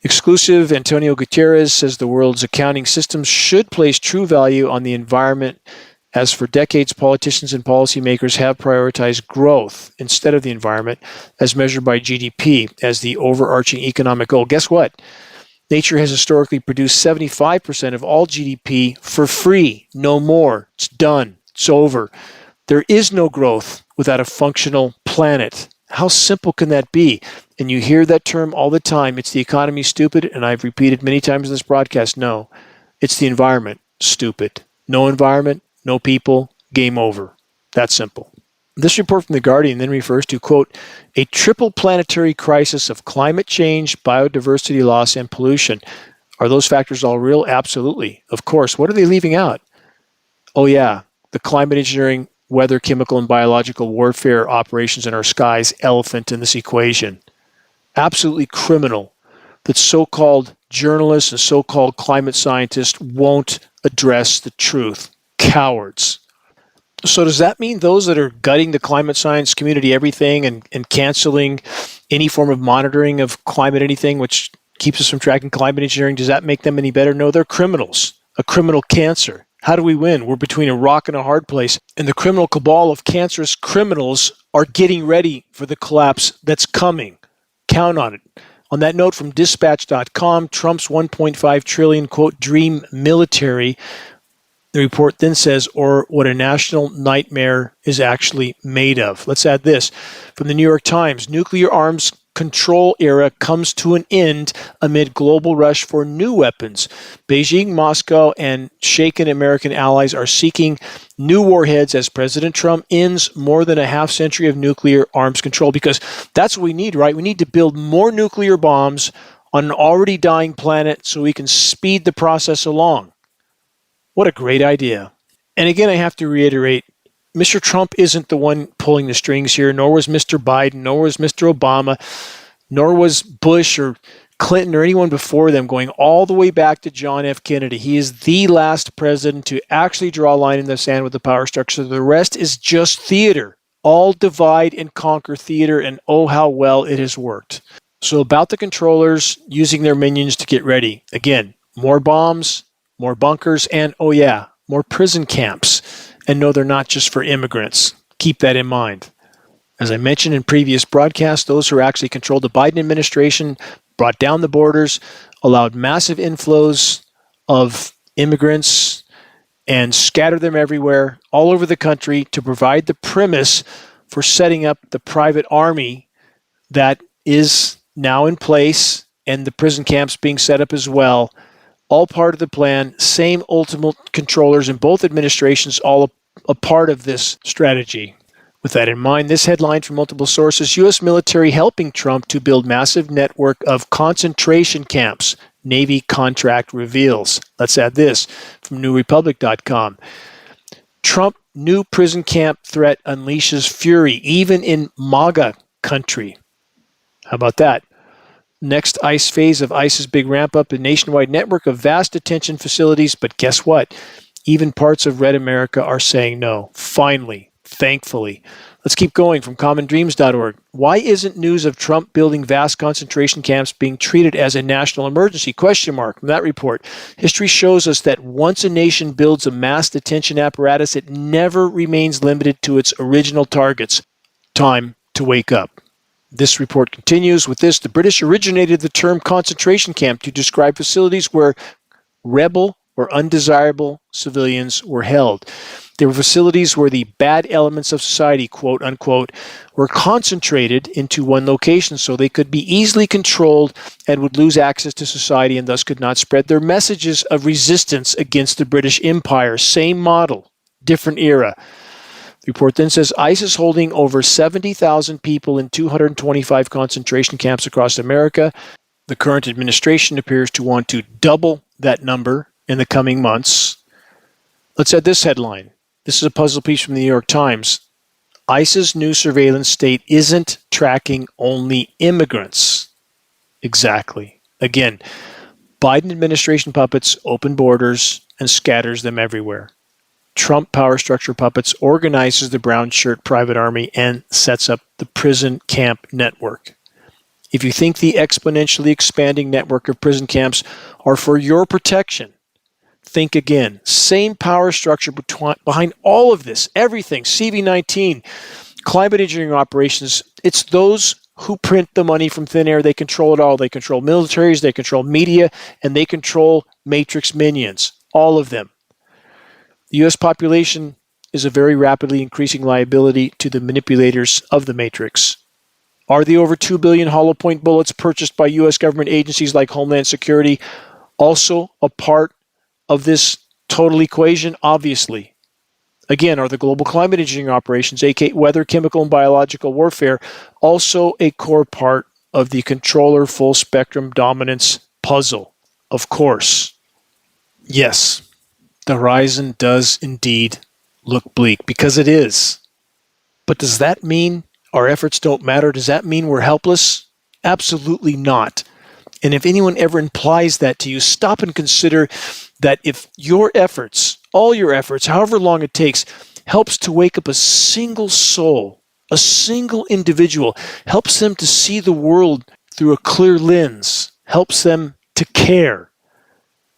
exclusive Antonio Guterres says the world's accounting systems should place true value on the environment, as for decades politicians and policymakers have prioritized growth instead of the environment as measured by GDP as the overarching economic goal. Guess what? Nature has historically produced 75% of all GDP for free. No more. It's done. It's over. There is no growth without a functional planet. How simple can that be? And you hear that term all the time. It's the economy, stupid. And I've repeated many times in this broadcast, no. It's the environment, stupid. No environment, no people, game over. That simple. This report from The Guardian then refers to, quote, a triple planetary crisis of climate change, biodiversity loss, and pollution. Are those factors all real? Absolutely. Of course. What are they leaving out? Oh, yeah, the climate engineering, weather, chemical, and biological warfare operations in our skies, elephant in this equation. Absolutely criminal that so-called journalists and so-called climate scientists won't address the truth. Cowards. So does that mean those that are gutting the climate science community everything and canceling any form of monitoring of climate anything, which keeps us from tracking climate engineering, does that make them any better? No, they're criminals, a criminal cancer. How do we win? We're between a rock and a hard place, and the criminal cabal of cancerous criminals are getting ready for the collapse that's coming. Count on it. On that note from dispatch.com, Trump's $1.5 trillion, quote, dream military. The report then says, or what a national nightmare is actually made of. Let's add this. From the New York Times, nuclear arms control era comes to an end amid global rush for new weapons. Beijing, Moscow, and shaken American allies are seeking new warheads as President Trump ends more than a half century of nuclear arms control, because that's what we need, right? We need to build more nuclear bombs on an already dying planet so we can speed the process along. What a great idea. And again, I have to reiterate, Mr. Trump isn't the one pulling the strings here, nor was Mr. Biden, nor was Mr. Obama, nor was Bush or Clinton or anyone before them, going all the way back to John F. Kennedy. He is the last president to actually draw a line in the sand with the power structure. The rest is just theater. All divide and conquer theater, and oh, how well it has worked. So about the controllers using their minions to get ready. Again, more bombs, more bunkers, and oh yeah, more prison camps. And no, they're not just for immigrants. Keep that in mind. As I mentioned in previous broadcasts, those who actually controlled the Biden administration brought down the borders, allowed massive inflows of immigrants, and scattered them everywhere, all over the country, to provide the premise for setting up the private army that is now in place, and the prison camps being set up as well. All part of the plan, same ultimate controllers in both administrations, all a part of this strategy. With that in mind, this headline from multiple sources: U.S. military helping Trump to build massive network of concentration camps. Navy contract reveals. Let's add this from newrepublic.com. Trump new prison camp threat unleashes fury even in MAGA country. How about that? Next ICE phase of ICE's big ramp up, a nationwide network of vast detention facilities. But guess what? Even parts of Red America are saying no. Finally. Thankfully. Let's keep going from commondreams.org. Why isn't news of Trump building vast concentration camps being treated as a national emergency? Question mark from that report. History shows us that once a nation builds a mass detention apparatus, it never remains limited to its original targets. Time to wake up. This report continues with this: the British originated the term concentration camp to describe facilities where rebel or undesirable civilians were held. They were facilities where the bad elements of society, quote unquote, were concentrated into one location so they could be easily controlled and would lose access to society and thus could not spread their messages of resistance against the British Empire. Same model, different era. The report then says ICE is holding over 70,000 people in 225 concentration camps across America. The current administration appears to want to double that number in the coming months. Let's add this headline. This is a puzzle piece from the New York Times. ICE's new surveillance state isn't tracking only immigrants. Exactly. Again, Biden administration puppets open borders and scatters them everywhere. Trump power structure puppets organizes the brown shirt private army and sets up the prison camp network. If you think the exponentially expanding network of prison camps are for your protection, think again. Same power structure behind all of this, everything, CV-19, climate engineering operations. It's those who print the money from thin air. They control it all. They control militaries, they control media, and they control matrix minions, all of them. The U.S. population is a very rapidly increasing liability to the manipulators of the matrix. Are the over 2 billion hollow point bullets purchased by U.S. government agencies like Homeland Security also a part of this total equation? Obviously. Again, are the global climate engineering operations, aka weather, chemical, and biological warfare, also a core part of the controller full spectrum dominance puzzle? Of course. Yes, the horizon does indeed look bleak, because it is. But does that mean our efforts don't matter? Does that mean we're helpless? Absolutely not. And if anyone ever implies that to you, stop and consider that if your efforts, all your efforts, however long it takes, helps to wake up a single soul, a single individual, helps them to see the world through a clear lens, helps them to care,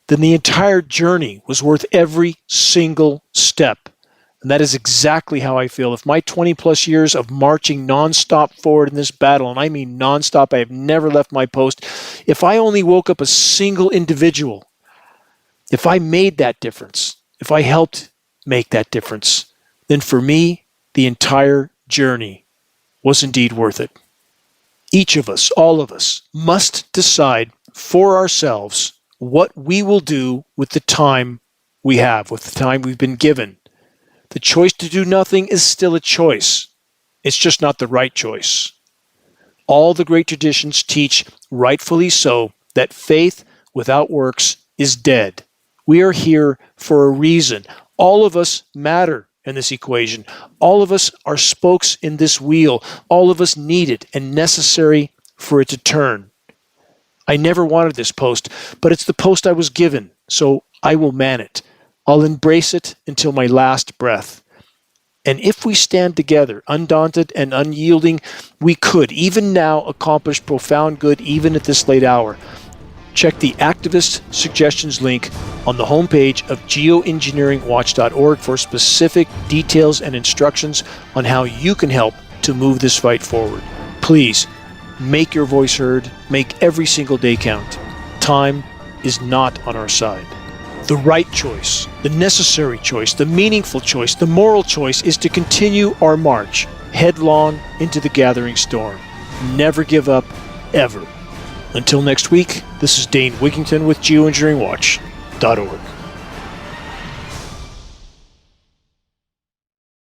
then the entire journey was worth every single step. And that is exactly how I feel. If my 20 plus years of marching nonstop forward in this battle, and I mean nonstop, I have never left my post, if I only woke up a single individual, if I made that difference, if I helped make that difference, then for me, the entire journey was indeed worth it. Each of us, all of us, must decide for ourselves what we will do with the time we have, with the time we've been given. The choice to do nothing is still a choice. It's just not the right choice. All the great traditions teach, rightfully so, that faith without works is dead. We are here for a reason. All of us matter in this equation. All of us are spokes in this wheel. All of us needed and necessary for it to turn. I never wanted this post, but it's the post I was given, so I will man it. I'll embrace it until my last breath. And if we stand together, undaunted and unyielding, we could, even now, accomplish profound good even at this late hour. Check the activist suggestions link on the homepage of geoengineeringwatch.org for specific details and instructions on how you can help to move this fight forward. Please, make your voice heard. Make every single day count. Time is not on our side. The right choice, the necessary choice, the meaningful choice, the moral choice is to continue our march headlong into the gathering storm. Never give up, ever. Until next week, this is Dane Wigington with Geoengineeringwatch.org.